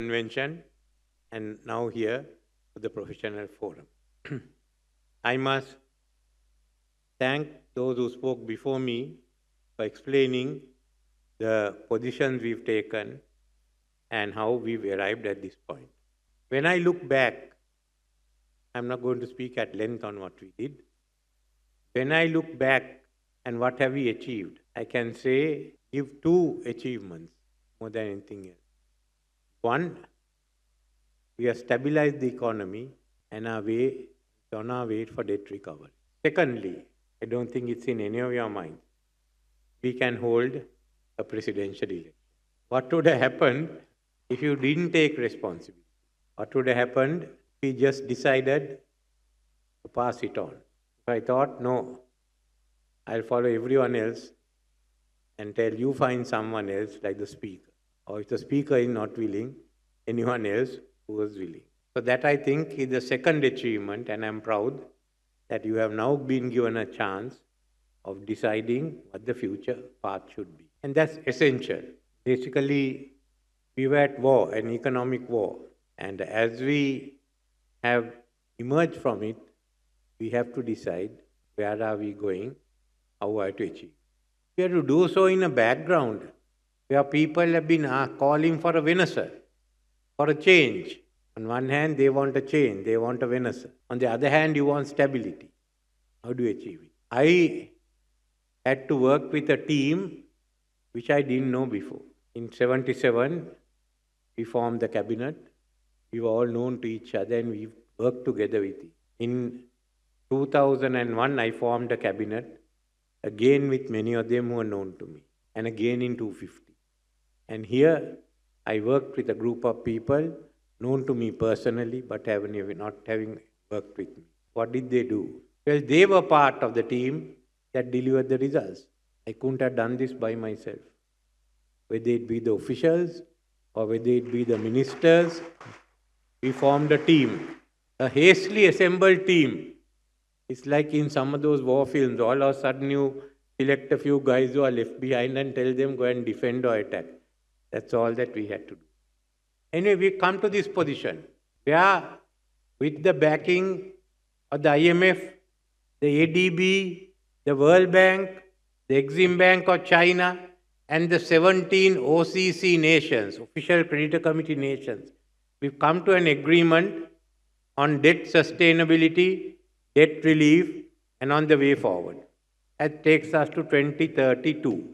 convention and now here for the professional forum. I must thank those who spoke before me for explaining the positions we've taken and how we've arrived at this point. When I look back, I'm not going to speak at length on what we did. When I look back and what have we achieved, I can say give two achievements more than anything else. One, we have stabilized the economy and on our way for debt recovery. Secondly, I don't think it's in any of your minds, we can hold a presidential election. What would have happened if you didn't take responsibility? What would have happened if we just decided to pass it on? So I thought, no, I'll follow everyone else and tell you find someone else like the speaker. Or if the speaker is not willing, anyone else who is willing. So that I think is the second achievement, and I'm proud that you have now been given a chance of deciding what the future path should be. And that's essential. Basically, we were at war, an economic war. And as we have emerged from it, we have to decide where are we going, how are we to achieve. We have to do so in a background where people have been calling for a Venezuela, for a change. On one hand, they want a change, they want a Venezuela. On the other hand, you want stability. How do you achieve it? I had to work with a team which I didn't know before. In 1977, we formed the cabinet. We were all known to each other and we worked together with it. In 2001, I formed a cabinet, again with many of them who were known to me, and again in 2050. And here, I worked with a group of people known to me personally, but not having worked with me. What did they do? Well, they were part of the team that delivered the results. I couldn't have done this by myself. Whether it be the officials or whether it be the ministers, we formed a team, a hastily assembled team. It's like in some of those war films, all of a sudden you select a few guys who are left behind and tell them go and defend or attack. That's all that we had to do. Anyway, we come to this position where with the backing of the IMF, the ADB, the World Bank, the Exim Bank of China, and the 17 OCC nations, Official Creditor Committee nations, we've come to an agreement on debt sustainability, debt relief, and on the way forward. That takes us to 2032.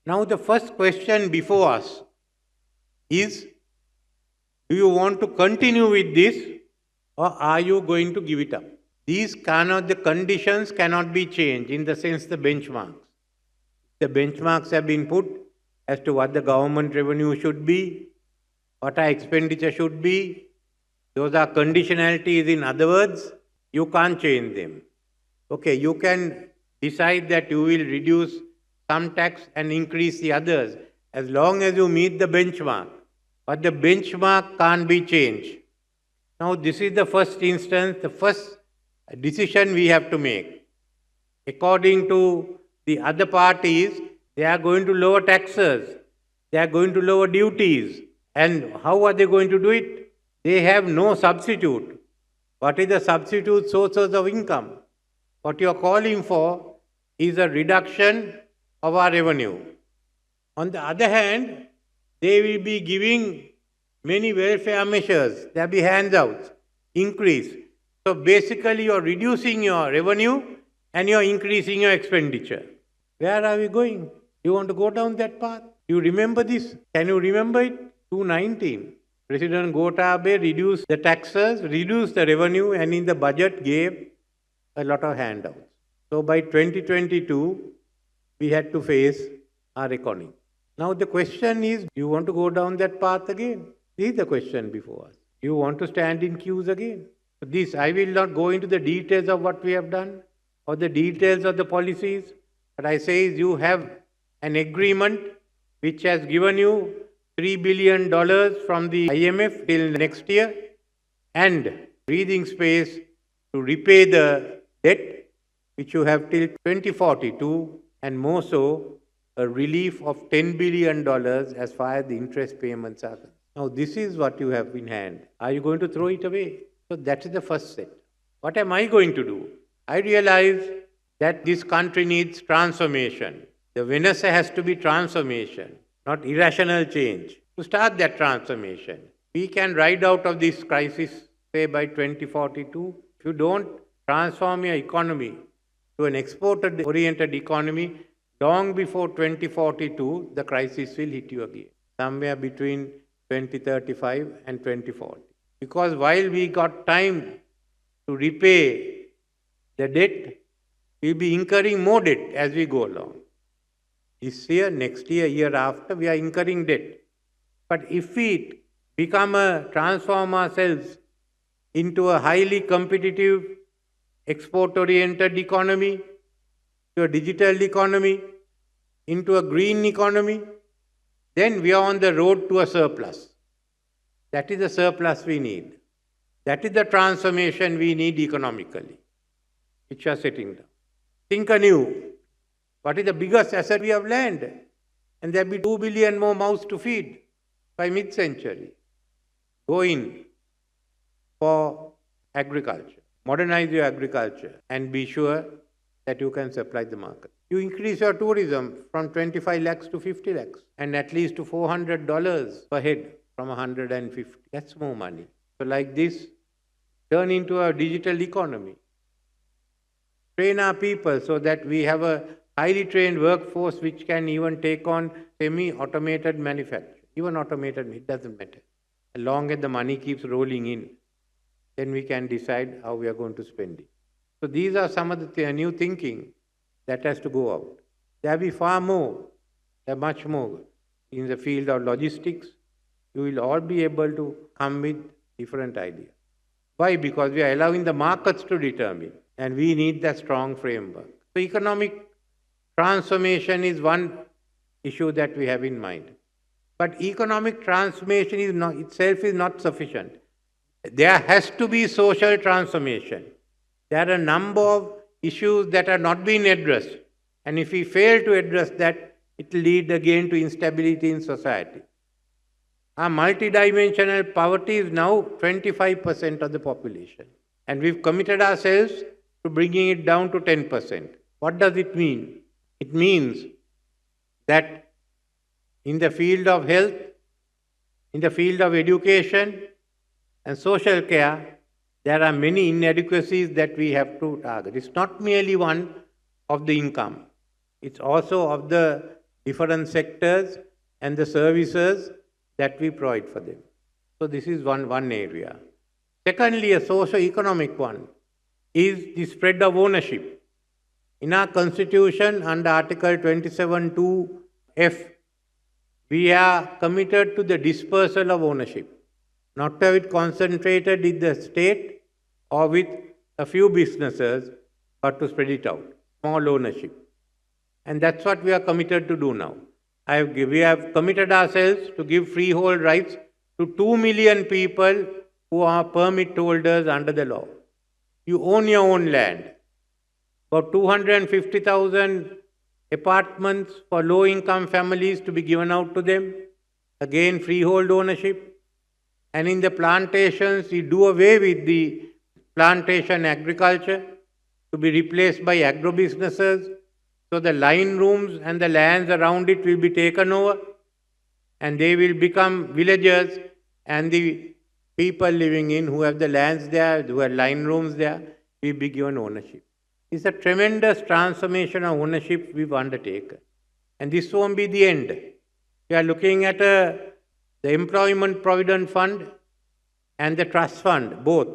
Now the first question before us is, do you want to continue with this or are you going to give it up? The conditions cannot be changed, in the sense the benchmarks. The benchmarks have been put as to what the government revenue should be, what our expenditure should be. Those are conditionalities. In other words, you can't change them. Okay, you can decide that you will reduce some tax and increase the others as long as you meet the benchmark. But the benchmark can't be changed. Now, this is the first instance, the first decision we have to make. According to the other parties, they are going to lower taxes, they are going to lower duties. And how are they going to do it? They have no substitute. What is the substitute sources of income? What you are calling for is a reduction of our revenue. On the other hand, they will be giving many welfare measures, there will be handouts, increase. So basically you are reducing your revenue and you are increasing your expenditure. Where are we going? You want to go down that path? You remember this? Can you remember it? 2019. President Gotabaya reduced the taxes, reduced the revenue, and in the budget gave a lot of handouts. So by 2022, we had to face our economy. Now the question is, do you want to go down that path again? This is the question before us. You want to stand in queues again? This, I will not go into the details of what we have done or the details of the policies. But I say is you have an agreement which has given you $3 billion from the IMF till next year and breathing space to repay the debt which you have till 2042, and more so a relief of $10 billion as far as the interest payments are concerned. Now, this is what you have in hand. Are you going to throw it away? So that is the first step. What am I going to do? I realize that this country needs transformation. The Venice has to be transformation, not irrational change. To start that transformation, we can ride out of this crisis, say by 2042. If you don't transform your economy to an export-oriented economy, long before 2042, the crisis will hit you again, somewhere between 2035 and 2040. Because while we got time to repay the debt, we'll be incurring more debt as we go along. This year, next year, year after, we are incurring debt. But if we transform ourselves into a highly competitive, export-oriented economy, to a digital economy, into a green economy, then we are on the road to a surplus. That is the surplus we need. That is the transformation we need economically, which we are setting down. Think anew. What is the biggest asset we have? Land. And there will be 2 billion more mouths to feed by mid-century. Go in for agriculture. Modernize your agriculture and be sure that you can supply the market. You increase your tourism from 25 lakhs to 50 lakhs and at least to $400 per head from 150. That's more money. So like this, turn into a digital economy. Train our people so that we have a highly trained workforce which can even take on semi-automated manufacturing. Even automated, it doesn't matter. As long as the money keeps rolling in, then we can decide how we are going to spend it. So these are some of the new thinking that has to go out. There will be far more, there are much more. In the field of logistics, you will all be able to come with different ideas. Why? Because we are allowing the markets to determine, and we need that strong framework. So economic transformation is one issue that we have in mind. But economic transformation itself is not sufficient. There has to be social transformation. There are a number of issues that are not being addressed. And if we fail to address that, it will lead again to instability in society. Our multidimensional poverty is now 25% of the population. And we've committed ourselves to bringing it down to 10%. What does it mean? It means that in the field of health, in the field of education and social care, there are many inadequacies that we have to target. It's not merely one of the income. It's also of the different sectors and the services that we provide for them. So this is one area. Secondly, a socio-economic one is the spread of ownership. In our constitution, under Article 27(2)(f), we are committed to the dispersal of ownership, not to have it concentrated in the state or with a few businesses, but to spread it out, small ownership. And that's what we are committed to do now. We have committed ourselves to give freehold rights to 2 million people who are permit holders under the law. You own your own land. About 250,000 apartments for low-income families to be given out to them. Again, freehold ownership. And in the plantations, we do away with the plantation agriculture to be replaced by agro-businesses. So the line rooms and the lands around it will be taken over and they will become villagers, and the people living in who have the lands there, who have line rooms there, will be given ownership. It's a tremendous transformation of ownership we've undertaken. And this won't be the end. We are looking at the Employment Provident Fund and the Trust Fund, both.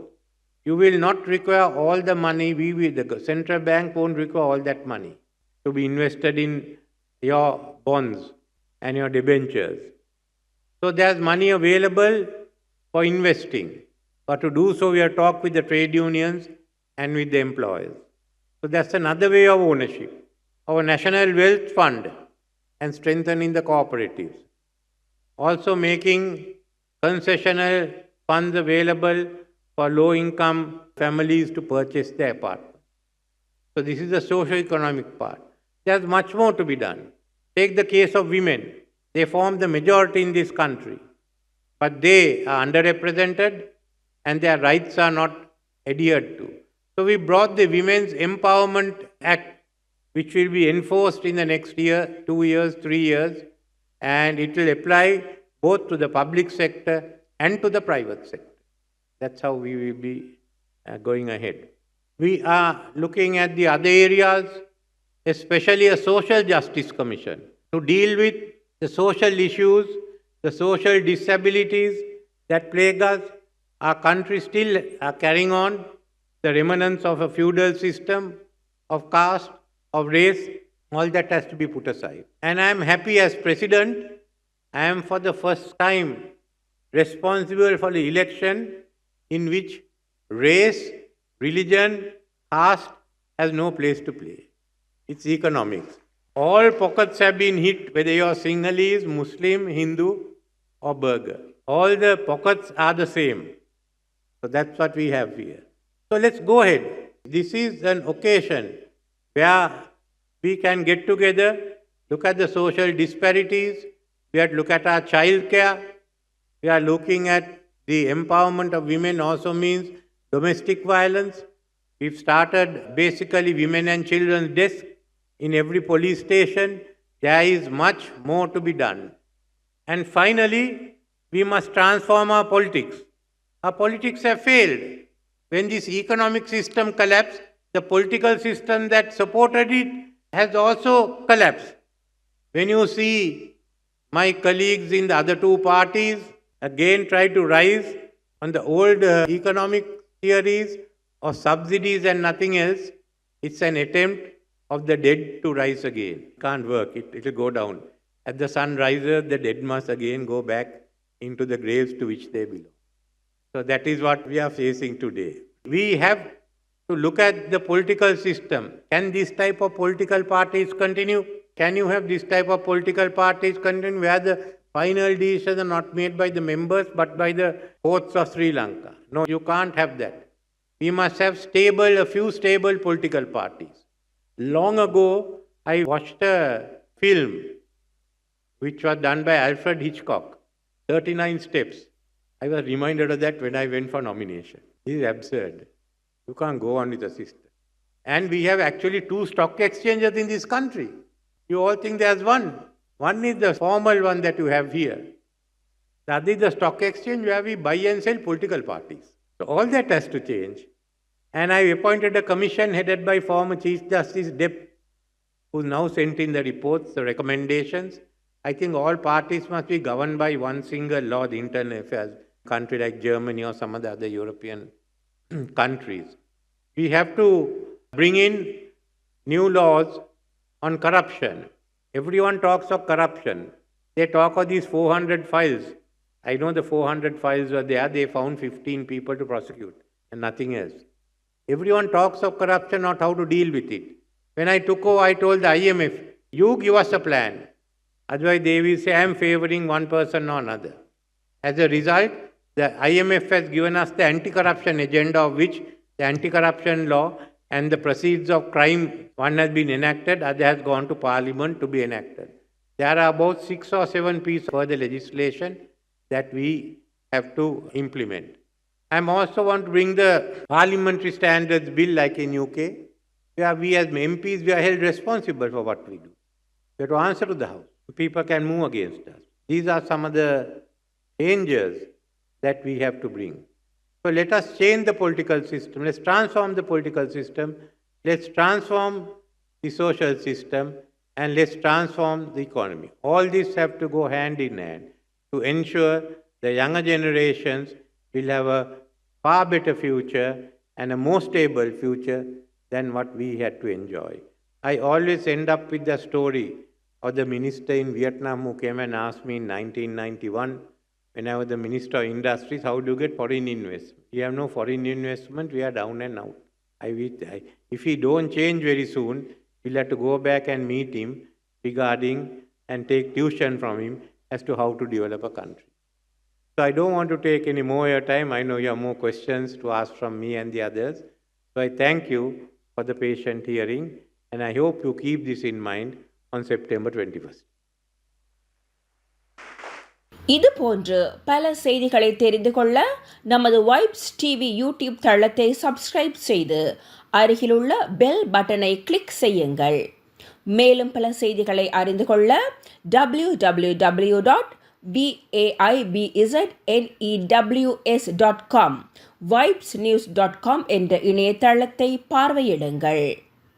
You will not require all the money. The central bank won't require all that money to be invested in your bonds and your debentures. So there's money available for investing. But to do so, we have talked with the trade unions and with the employers. So that's another way of ownership. Our National Wealth Fund and strengthening the cooperatives. Also making concessional funds available for low-income families to purchase their apartment. So this is the socio-economic part. There's much more to be done. Take the case of women. They form the majority in this country. but they are underrepresented and their rights are not adhered to. So we brought the Women's Empowerment Act, which will be enforced in the next year, 2 years, 3 years, and it will apply both to the public sector and to the private sector. That's how we will be going ahead. We are looking at the other areas, especially a social justice commission, to deal with the social issues, the social disabilities that plague us. Our country still are carrying on the remnants of a feudal system, of caste, of race. All that has to be put aside. And I am happy as president, I am for the first time responsible for the election in which race, religion, caste has no place to play. It's economics. All pockets have been hit, whether you are Sinhalese, Muslim, Hindu, or Burgher. All the pockets are the same. So that's what we have here. So let's go ahead. This is an occasion where we can get together, look at the social disparities, we have to look at our child care, we are looking at the empowerment of women also means domestic violence. We've started basically women and children's desk in every police station. There is much more to be done. And finally, we must transform our politics. Our politics have failed. When this economic system collapsed, the political system that supported it has also collapsed. When you see my colleagues in the other two parties again try to rise on the old economic theories of subsidies and nothing else, it's an attempt of the dead to rise again. It can't work, it will go down. As the sun rises, the dead must again go back into the graves to which they belong. So that is what we are facing today. We have to look at the political system. Can this type of political parties continue? Can you have this type of political parties continue where the final decisions are not made by the members but by the courts of Sri Lanka? No, you can't have that. We must have a few stable political parties. Long ago, I watched a film which was done by Alfred Hitchcock, 39 Steps. I was reminded of that when I went for nomination. This is absurd. You can't go on with the system. And we have actually 2 stock exchanges in this country. You all think there's one. One is the formal one that you have here. The other is the stock exchange where we buy and sell political parties. So all that has to change. And I appointed a commission headed by former Chief Justice Depp, who now sent in the reports, the recommendations. I think all parties must be governed by one single law, the internal affairs, country like Germany or some of the other European countries. We have to bring in new laws on corruption. Everyone talks of corruption. They talk of these 400 files. I know the 400 files were there. They found 15 people to prosecute and nothing else. Everyone talks of corruption, not how to deal with it. When I took over, I told the IMF, you give us a plan. Otherwise, they will say, I am favoring one person or another. As a result, the IMF has given us the anti-corruption agenda, of which the anti-corruption law and the proceeds of crime, one has been enacted, other has gone to Parliament to be enacted. There are about 6 or 7 pieces of the legislation that we have to implement. I also want to bring the Parliamentary Standards Bill like in UK, where we as MPs, we are held responsible for what we do. We have to answer to the House. People can move against us. These are some of the dangers that we have to bring. So let us change the political system. Let's transform the political system. Let's transform the social system. And let's transform the economy. All these have to go hand in hand to ensure the younger generations will have a far better future and a more stable future than what we had to enjoy. I always end up with the story of the minister in Vietnam who came and asked me in 1991, when I was the Minister of Industries, how do you get foreign investment? We have no foreign investment, we are down and out. If we don't change very soon, we'll have to go back and meet him regarding and take tuition from him as to how to develop a country. So I don't want to take any more of your time. I know you have more questions to ask from me and the others. So I thank you for the patient hearing, and I hope you keep this in mind on September 21st. இது போன்று பல செய்திகளை தெரிந்து கொள்ள நமது vibes TV YouTube தளத்தை subscribe செய்து அருகிலுள்ள பெல் பட்டனை கிளிக் செய்யுங்கள். மேலும் பல செய்திகளை அறிந்து கொள்ள www.vaibznews.com VAIBZnews.com என்ற இணையதளத்தை பார்வையிடுங்கள்.